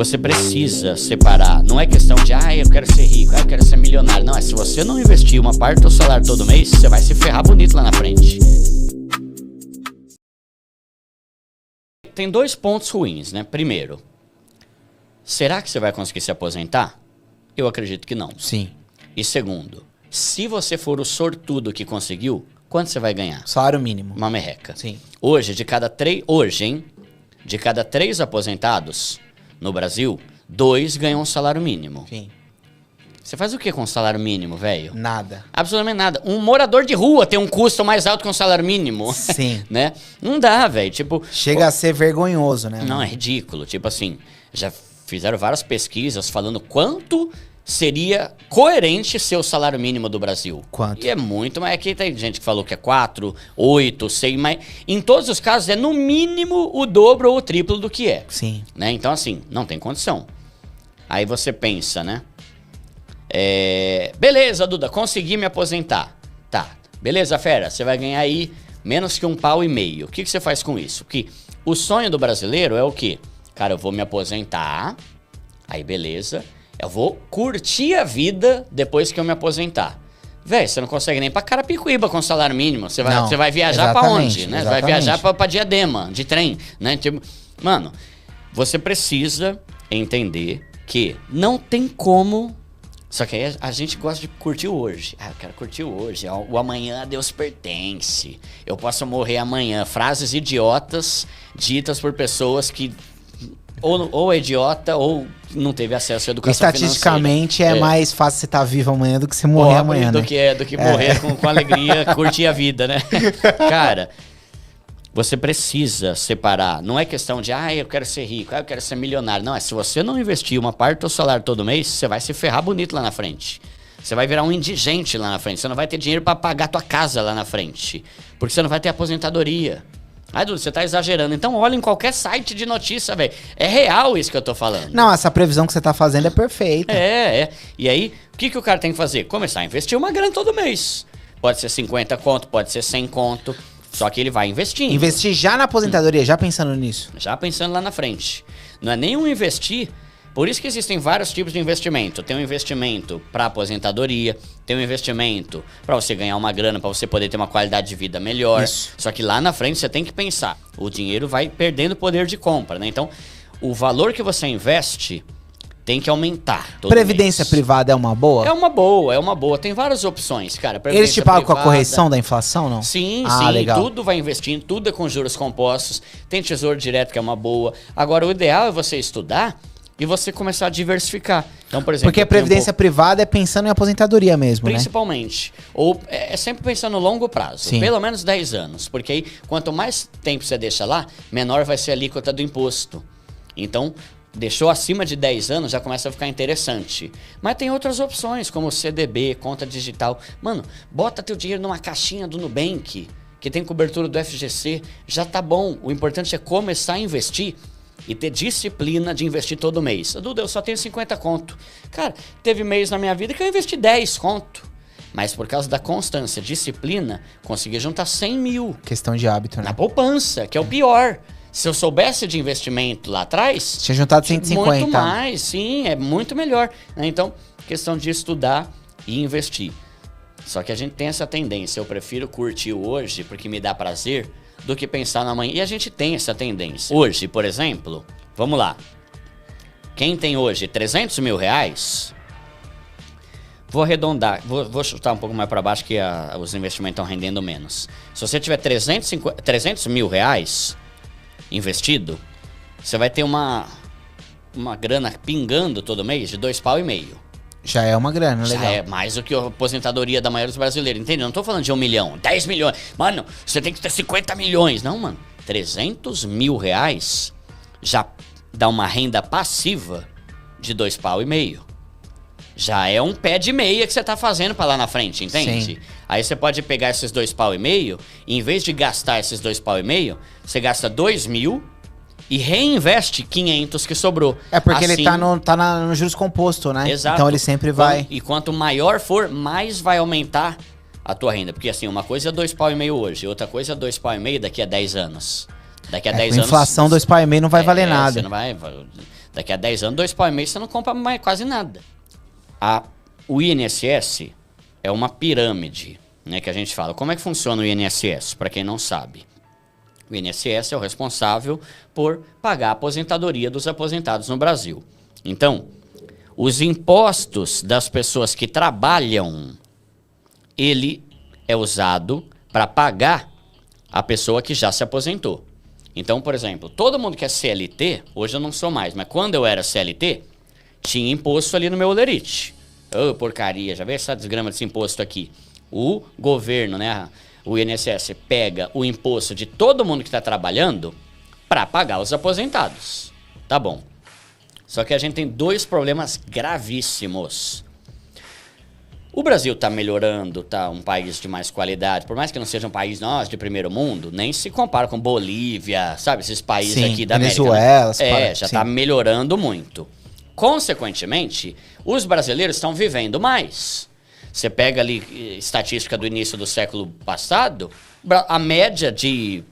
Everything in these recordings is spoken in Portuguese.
Você precisa separar. Não é questão de, eu quero ser rico, eu quero ser milionário. Não, é se você não investir uma parte do seu salário todo mês, você vai se ferrar bonito lá na frente. Tem dois pontos ruins, né? Primeiro, será que você vai conseguir se aposentar? Eu acredito que não. Sim. E segundo, se você for o sortudo que conseguiu, quanto você vai ganhar? Salário mínimo. Uma merreca. Sim. Hoje, de cada três aposentados no Brasil, 2 ganham um salário mínimo. Sim. Você faz o que com um salário mínimo, velho? Nada. Absolutamente nada. Um morador de rua tem um custo mais alto que um salário mínimo. Sim. Né? Não dá, velho. Tipo, chega a ser vergonhoso, né? Não, é ridículo. Tipo assim, já fizeram várias pesquisas falando quanto seria coerente ser o salário mínimo do Brasil. Quanto? E é muito, mas aqui tem gente que falou que é 4, 8, 6, mas em todos os casos é no mínimo o dobro ou o triplo do que é. Sim. Né? Então assim, não tem condição. Aí você pensa, né? Beleza, Duda, consegui me aposentar. Tá, beleza, fera, você vai ganhar aí menos que R$1,50. O que você faz com isso? Porque o sonho do brasileiro é o quê? Cara, eu vou me aposentar, aí beleza, eu vou curtir a vida depois que eu me aposentar. Véi, você não consegue nem pra Carapicuíba com salário mínimo. Você vai viajar pra onde, né? Você vai viajar pra Diadema, de trem, né? Tipo, mano, você precisa entender que não tem como... Só que aí a gente gosta de curtir o hoje. Eu quero curtir o hoje. O amanhã a Deus pertence. Eu posso morrer amanhã. Frases idiotas ditas por pessoas que ou é idiota ou não teve acesso à educação estatisticamente financeira. É mais fácil você estar vivo amanhã do que você morrer amanhã, do né? que morrer com alegria, curtir a vida, né? Cara, você precisa separar. Não é questão de, eu quero ser rico, eu quero ser milionário. Não, é se você não investir uma parte do seu salário todo mês, você vai se ferrar bonito lá na frente. Você vai virar um indigente lá na frente. Você não vai ter dinheiro pra pagar tua casa lá na frente. Porque você não vai ter aposentadoria. Dudu, você tá exagerando. Então olha em qualquer site de notícia, velho. É real isso que eu tô falando. Não, essa previsão que você tá fazendo é perfeita. E aí, o que o cara tem que fazer? Começar a investir uma grana todo mês. Pode ser 50 conto, pode ser 100 conto. Só que ele vai investindo. Investir já na aposentadoria, já pensando nisso. Já pensando lá na frente. Não é nenhum investir... Por isso que existem vários tipos de investimento. Tem um investimento para aposentadoria, tem um investimento para você ganhar uma grana, para você poder ter uma qualidade de vida melhor. Isso. Só que lá na frente você tem que pensar. O dinheiro vai perdendo poder de compra, né? Então, o valor que você investe tem que aumentar todo Previdência mês. privada é uma boa? É uma boa. Tem várias opções, cara. Eles te pagam com a correção da inflação, não? Sim, legal. Tudo vai investindo, tudo é com juros compostos. Tem tesouro direto, que é uma boa. Agora, o ideal é você estudar e você começar a diversificar. Então, por exemplo... Porque a previdência privada é pensando em aposentadoria mesmo, principalmente. Né? Ou é sempre pensando no longo prazo. Sim. Pelo menos 10 anos. Porque aí, quanto mais tempo você deixa lá, menor vai ser a alíquota do imposto. Então, deixou acima de 10 anos, já começa a ficar interessante. Mas tem outras opções, como CDB, conta digital. Mano, bota teu dinheiro numa caixinha do Nubank, que tem cobertura do FGC. Já tá bom. O importante é começar a investir e ter disciplina de investir todo mês. Duda, eu só tenho 50 conto. Cara, teve mês na minha vida que eu investi 10 conto. Mas por causa da constância, disciplina, consegui juntar 100 mil. Questão de hábito, né? Na poupança, que é o pior. Se eu soubesse de investimento lá atrás... Tinha juntado 150. Muito mais, sim, é muito melhor. Então, questão de estudar e investir. Só que a gente tem essa tendência. Eu prefiro curtir o hoje porque me dá prazer do que pensar no amanhã. E a gente tem essa tendência. Hoje, por exemplo, vamos lá. Quem tem hoje 300 mil reais, vou arredondar, vou chutar um pouco mais para baixo que os investimentos estão rendendo menos. Se você tiver 300 mil reais investido, você vai ter uma grana pingando todo mês de R$2,5. Já é uma grana, legal. Já é mais do que a aposentadoria da maioria dos brasileiros, entendeu? Não tô falando de 1 milhão, 10 milhões. Mano, você tem que ter 50 milhões. Não, mano. 300 mil reais já dá uma renda passiva de R$2,5. Já é um pé de meia que você tá fazendo pra lá na frente, entende? Sim. Aí você pode pegar esses R$2,5 e em vez de gastar esses R$2,5, você gasta 2 mil e reinveste 500 que sobrou. É porque assim, ele tá no juros composto, né? Exato. Então ele sempre vai... E quanto maior for, mais vai aumentar a tua renda. Porque assim, uma coisa é R$2,5 hoje, outra coisa é R$2,5 daqui a 10 anos. Daqui a 10 anos... A inflação R$2,5 não vai valer nada. Você não vai... Daqui a 10 anos, 2 pau e meio, você não compra mais quase nada. O INSS é uma pirâmide, né, que a gente fala. Como é que funciona o INSS, para quem não sabe? O INSS é o responsável por pagar a aposentadoria dos aposentados no Brasil. Então, os impostos das pessoas que trabalham, ele é usado para pagar a pessoa que já se aposentou. Então, por exemplo, todo mundo que é CLT, hoje eu não sou mais, mas quando eu era CLT, tinha imposto ali no meu olerite. Ô, porcaria, já vê essa desgrama desse imposto aqui. O governo, né, o INSS, pega o imposto de todo mundo que está trabalhando para pagar os aposentados. Tá bom. Só que a gente tem 2 problemas gravíssimos. O Brasil está melhorando, tá um país de mais qualidade, por mais que não seja um país, de primeiro mundo, nem se compara com Bolívia, sabe, esses países sim, aqui da América. Venezuela, já está melhorando muito. Consequentemente, os brasileiros estão vivendo mais. Você pega ali estatística do início do século passado, a média de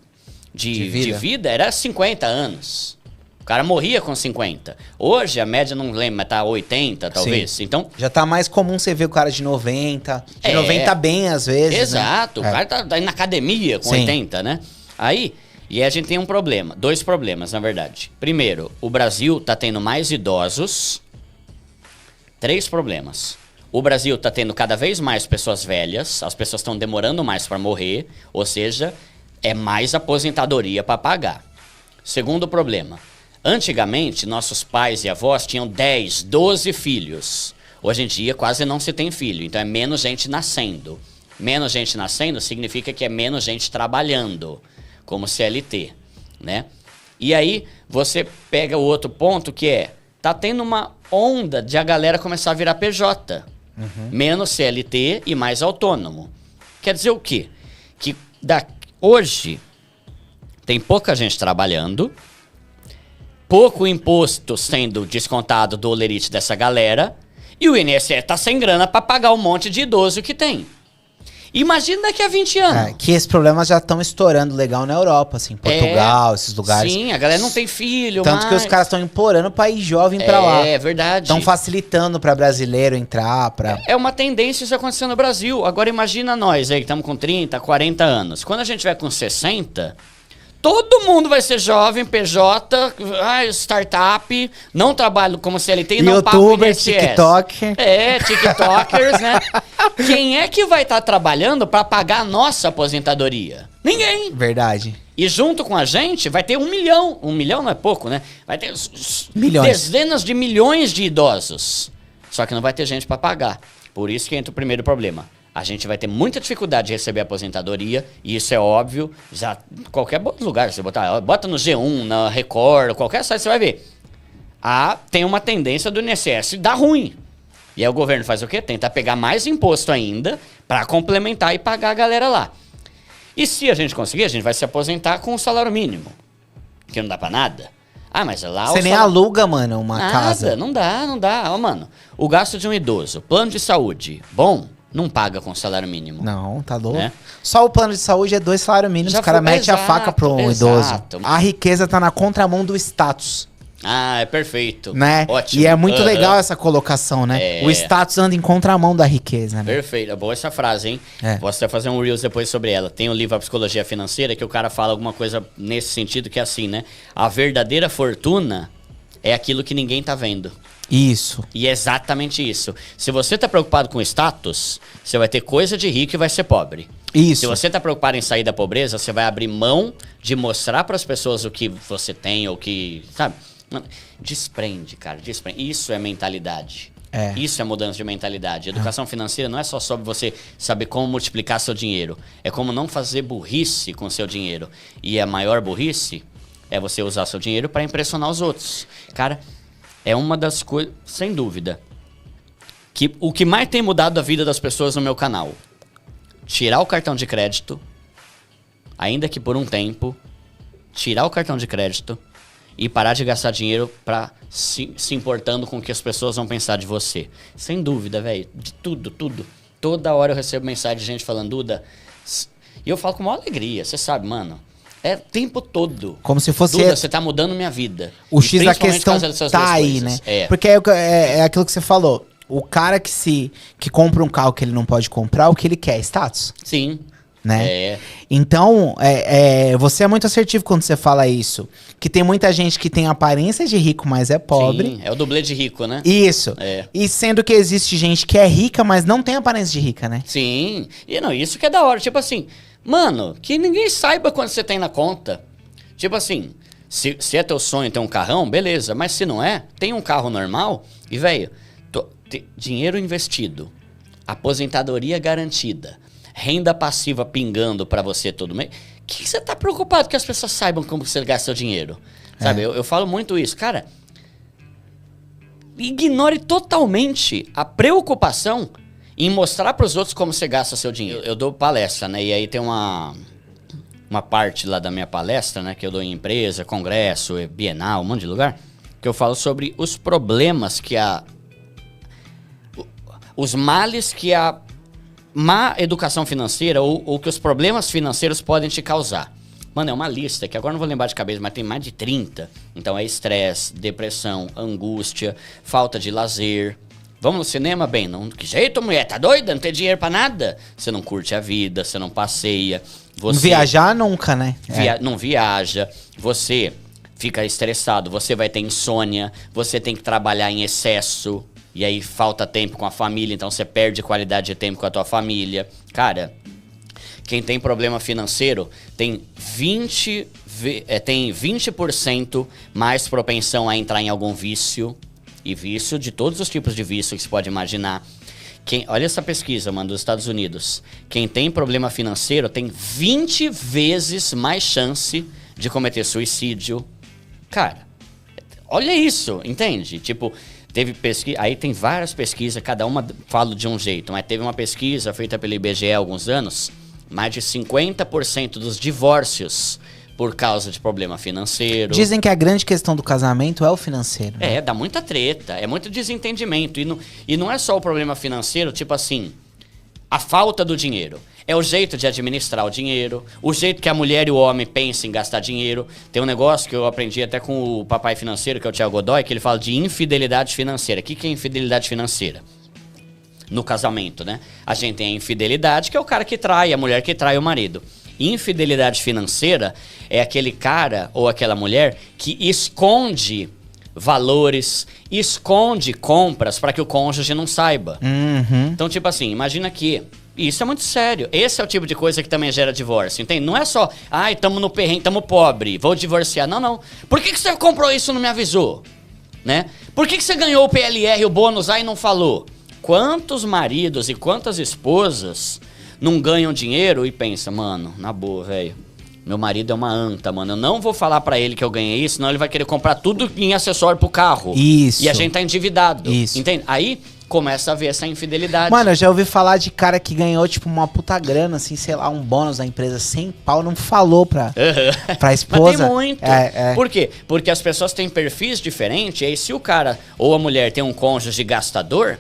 vida era 50 anos. O cara morria com 50. Hoje a média, não lembro, mas tá 80 talvez. Sim. Então, já tá mais comum você ver o cara de 90. De 90 bem às vezes. Exato. Né? O cara tá indo na academia com 80, né? Aí a gente tem um problema. 2 problemas, na verdade. Primeiro, o Brasil tá tendo mais idosos. 3 problemas. O Brasil tá tendo cada vez mais pessoas velhas. As pessoas estão demorando mais para morrer. Ou seja, é mais aposentadoria para pagar. Segundo problema. Antigamente, nossos pais e avós tinham 10, 12 filhos. Hoje em dia, quase não se tem filho. Então, é menos gente nascendo. Menos gente nascendo significa que é menos gente trabalhando, como CLT, né? E aí, você pega o outro ponto que é... Tá tendo uma onda de a galera começar a virar PJ. Menos CLT e mais autônomo. Quer dizer o quê? Que hoje tem pouca gente trabalhando... Pouco imposto sendo descontado do olerite dessa galera e o INSS tá sem grana para pagar um monte de idoso que tem. Imagina daqui a 20 anos. Que esses problemas já estão estourando legal na Europa, assim, Portugal, esses lugares. Sim, a galera não tem filho, tanto que os caras estão implorando para ir jovem para lá. É verdade. Estão facilitando para brasileiro entrar. É uma tendência isso acontecer no Brasil. Agora imagina nós aí que estamos com 30, 40 anos. Quando a gente tiver com 60... Todo mundo vai ser jovem, PJ, startup, não trabalho como CLT e não pago INSS. TikTok. TikTokers, né? Quem é que vai estar trabalhando para pagar a nossa aposentadoria? Ninguém. Verdade. E junto com a gente vai ter 1 milhão. 1 milhão não é pouco, né? Vai ter milhões. Dezenas de milhões de idosos. Só que não vai ter gente para pagar. Por isso que entra o primeiro problema. A gente vai ter muita dificuldade de receber a aposentadoria, e isso é óbvio, já qualquer lugar, você bota no G1, na Record, qualquer site, você vai ver. Tem uma tendência do INSS dar ruim. E aí o governo faz o quê? Tenta pegar mais imposto ainda para complementar e pagar a galera lá. E se a gente conseguir, a gente vai se aposentar com o salário mínimo, que não dá para nada. Mas lá você nem aluga, mano, uma casa. Não dá. Mano, o gasto de um idoso, plano de saúde, bom... Não paga com salário mínimo. Não, tá louco. Né? Só o plano de saúde é 2 salários mínimos. Os caras metem a faca pro idoso. A riqueza tá na contramão do status. É perfeito. Né? Ótimo. E é muito legal essa colocação, né? O status anda em contramão da riqueza, né? Perfeito. Boa essa frase, hein? Posso até fazer um Reels depois sobre ela. Tem um livro A Psicologia Financeira que o cara fala alguma coisa nesse sentido que é assim, né? A verdadeira fortuna é aquilo que ninguém tá vendo. Isso. E é exatamente isso. Se você tá preocupado com status, você vai ter coisa de rico e vai ser pobre. Isso. Se você tá preocupado em sair da pobreza, você vai abrir mão de mostrar para as pessoas o que você tem ou que, sabe? Desprende, cara, desprende. Isso é mentalidade. Isso é mudança de mentalidade. Educação financeira não é só sobre você saber como multiplicar seu dinheiro. É como não fazer burrice com seu dinheiro. E a maior burrice é você usar seu dinheiro para impressionar os outros. Cara... É uma das coisas, sem dúvida, que o que mais tem mudado a vida das pessoas no meu canal. Tirar o cartão de crédito, ainda que por um tempo, tirar o cartão de crédito e parar de gastar dinheiro pra se importando com o que as pessoas vão pensar de você. Sem dúvida, velho, de tudo. Toda hora eu recebo mensagem de gente falando, Duda, e eu falo com maior alegria, você sabe, mano. É o tempo todo. Como se fosse... Duda, você tá mudando minha vida. O X da questão tá aí, né? Porque é aquilo que você falou. O cara que compra um carro que ele não pode comprar, o que ele quer é status. Sim. Né? Então, você é muito assertivo quando você fala isso. Que tem muita gente que tem aparência de rico, mas é pobre. Sim, é o dublê de rico, né? Isso. E sendo que existe gente que é rica, mas não tem aparência de rica, né? Sim. E não, isso que é da hora. Tipo assim, mano, que ninguém saiba quanto você tem na conta. Tipo assim, se é teu sonho ter um carrão, beleza. Mas se não é, tem um carro normal e, velho, dinheiro investido, aposentadoria garantida, renda passiva pingando pra você todo mês. O que você tá preocupado que as pessoas saibam como você gasta seu dinheiro? Sabe, eu falo muito isso. Cara, ignore totalmente a preocupação em mostrar pros outros como você gasta seu dinheiro. Eu dou palestra, né? E aí tem uma parte lá da minha palestra, né? Que eu dou em empresa, congresso, bienal, um monte de lugar. Que eu falo sobre os problemas que os males que a má educação financeira ou que os problemas financeiros podem te causar. Mano, é uma lista que agora não vou lembrar de cabeça, mas tem mais de 30. Então é estresse, depressão, angústia, falta de lazer. Vamos no cinema? Bem, não, que jeito, mulher? Tá doida? Não tem dinheiro pra nada? Você não curte a vida, você não passeia. Você viajar nunca, né? Não viaja. Você fica estressado, você vai ter insônia, você tem que trabalhar em excesso. E aí falta tempo com a família, então você perde qualidade de tempo com a tua família. Cara, quem tem problema financeiro tem 20% mais propensão a entrar em algum vício. E vício de todos os tipos de vício que você pode imaginar. Olha essa pesquisa, mano, dos Estados Unidos. Quem tem problema financeiro tem 20 vezes mais chance de cometer suicídio. Cara, olha isso, entende? Tipo, teve pesquisa, aí tem várias pesquisas, cada uma fala de um jeito, mas teve uma pesquisa feita pelo IBGE há alguns anos, mais de 50% dos divórcios por causa de problema financeiro. Dizem que a grande questão do casamento é o financeiro. Né? Dá muita treta, é muito desentendimento. E não é só o problema financeiro, tipo assim, a falta do dinheiro. É o jeito de administrar o dinheiro, o jeito que a mulher e o homem pensam em gastar dinheiro. Tem um negócio que eu aprendi até com o papai financeiro, que é o Thiago Godoy, que ele fala de infidelidade financeira. O que é infidelidade financeira? No casamento, né? A gente tem a infidelidade, que é o cara que trai, a mulher que trai o marido. Infidelidade financeira é aquele cara ou aquela mulher que esconde valores, esconde compras para que o cônjuge não saiba. Uhum. Então, tipo assim, imagina que isso é muito sério. Esse é o tipo de coisa que também gera divórcio, entende? Não é só, tamo no perrengue, tamo pobre, vou divorciar. Não. Por que você comprou isso e não me avisou? Né? Por que você ganhou o PLR, o bônus e não falou? Quantos maridos e quantas esposas não ganham dinheiro e pensa, mano, na boa, velho, meu marido é uma anta, mano, eu não vou falar pra ele que eu ganhei isso, senão ele vai querer comprar tudo em acessório pro carro. Isso. E a gente tá endividado. Isso. Entende? Aí começa a ver essa infidelidade. Mano, eu já ouvi falar de cara que ganhou, tipo, uma puta grana, assim, sei lá, um bônus da empresa, 100 pau, não falou pra esposa. Mas tem muito. Por quê? Porque as pessoas têm perfis diferentes, e aí se o cara ou a mulher tem um cônjuge gastador,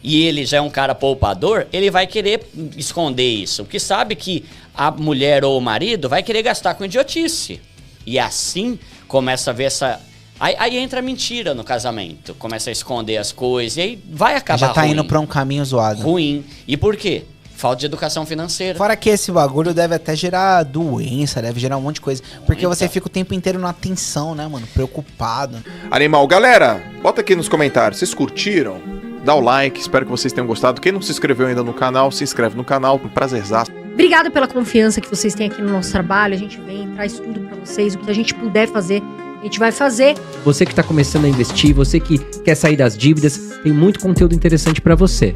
e ele já é um cara poupador, ele vai querer esconder isso. Porque sabe que a mulher ou o marido vai querer gastar com idiotice. E assim começa a ver essa... Aí entra a mentira no casamento. Começa a esconder as coisas e aí vai acabar já tá ruim. Indo pra um caminho zoado. Ruim. E por quê? Falta de educação financeira. Fora que esse bagulho deve até gerar doença, deve gerar um monte de coisa. Porque você fica o tempo inteiro na tensão, né, mano? Preocupado. Animal. Galera, bota aqui nos comentários. Vocês curtiram? Dá o like, espero que vocês tenham gostado. Quem não se inscreveu ainda no canal, se inscreve no canal. Um prazerzaço. Obrigada pela confiança que vocês têm aqui no nosso trabalho. A gente vem, traz tudo pra vocês. O que a gente puder fazer, a gente vai fazer. Você que tá começando a investir, você que quer sair das dívidas, tem muito conteúdo interessante pra você.